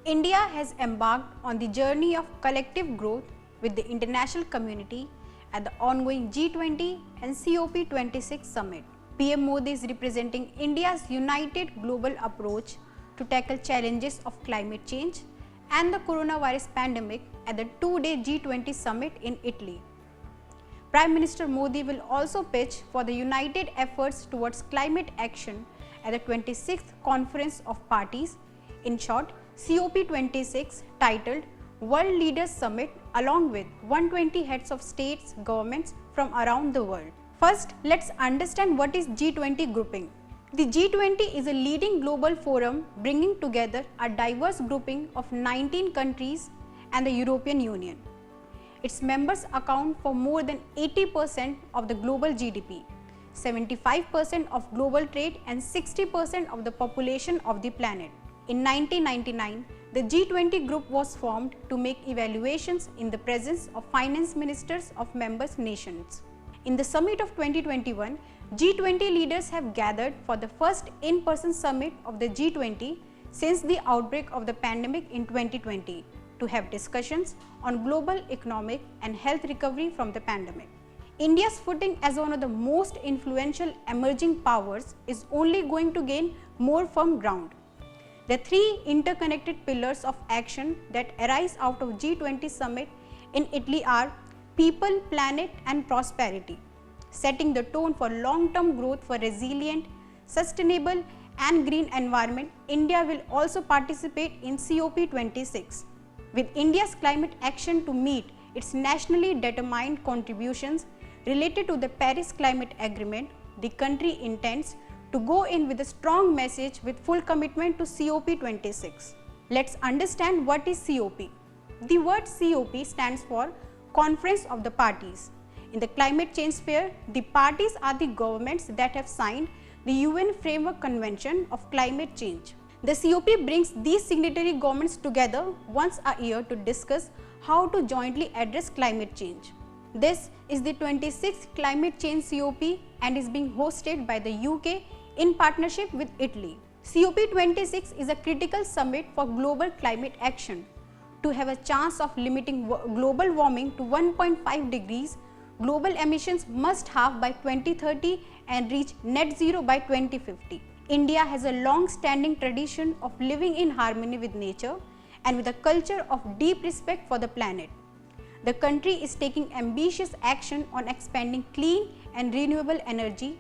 India has embarked on the journey of collective growth with the international community at the ongoing G20 and COP26 Summit. PM Modi is representing India's united global approach to tackle challenges of climate change and the coronavirus pandemic at the two-day G20 Summit in Italy. Prime Minister Modi will also pitch for the united efforts towards climate action at the 26th Conference of Parties, in short COP26, titled World Leaders Summit, along with 120 heads of states, governments from around the world. First, let's understand what is G20 grouping. The G20 is a leading global forum bringing together a diverse grouping of 19 countries and the European Union. Its members account for more than 80% of the global GDP, 75% of global trade and 60% of the population of the planet. In 1999, the G20 group was formed to make evaluations in the presence of finance ministers of member nations. In the summit of 2021, G20 leaders have gathered for the first in-person summit of the G20 since the outbreak of the pandemic in 2020 to have discussions on global economic and health recovery from the pandemic. India's footing as one of the most influential emerging powers is only going to gain more firm ground. The three interconnected pillars of action that arise out of G20 Summit in Italy are people, planet and prosperity, setting the tone for long-term growth for resilient, sustainable and green environment. India will also participate in COP26. With India's climate action to meet its nationally determined contributions related to the Paris Climate Agreement, the country intends to go in with a strong message with full commitment to COP26. Let's understand what is COP. The word COP stands for Conference of the Parties. In the climate change sphere, the parties are the governments that have signed the UN Framework Convention of Climate Change. The COP brings these signatory governments together once a year to discuss how to jointly address climate change. This is the 26th Climate Change COP and is being hosted by the UK in partnership with Italy. COP26 is a critical summit for global climate action. To have a chance of limiting global warming to 1.5 degrees, global emissions must halve by 2030 and reach net zero by 2050. India has a long-standing tradition of living in harmony with nature and with a culture of deep respect for the planet. The country is taking ambitious action on expanding clean and renewable energy,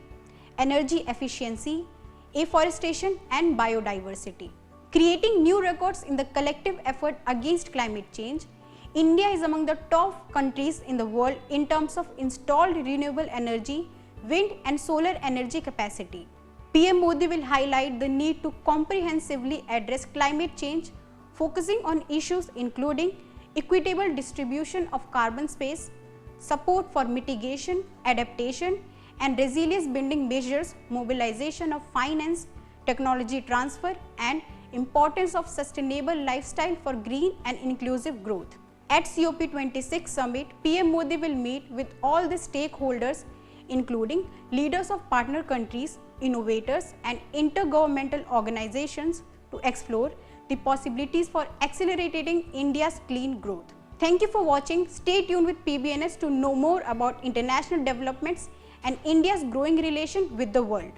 energy efficiency, afforestation and biodiversity. Creating new records in the collective effort against climate change, India is among the top countries in the world in terms of installed renewable energy, wind and solar energy capacity. PM Modi will highlight the need to comprehensively address climate change, focusing on issues including equitable distribution of carbon space, support for mitigation, adaptation and resilience building measures, mobilization of finance, technology transfer and importance of sustainable lifestyle for green and inclusive growth. At COP26 Summit, PM Modi will meet with all the stakeholders including leaders of partner countries, innovators and intergovernmental organizations to explore the possibilities for accelerating India's clean growth. Thank you for watching. Stay tuned with PBNS to know more about international developments and India's growing relation with the world.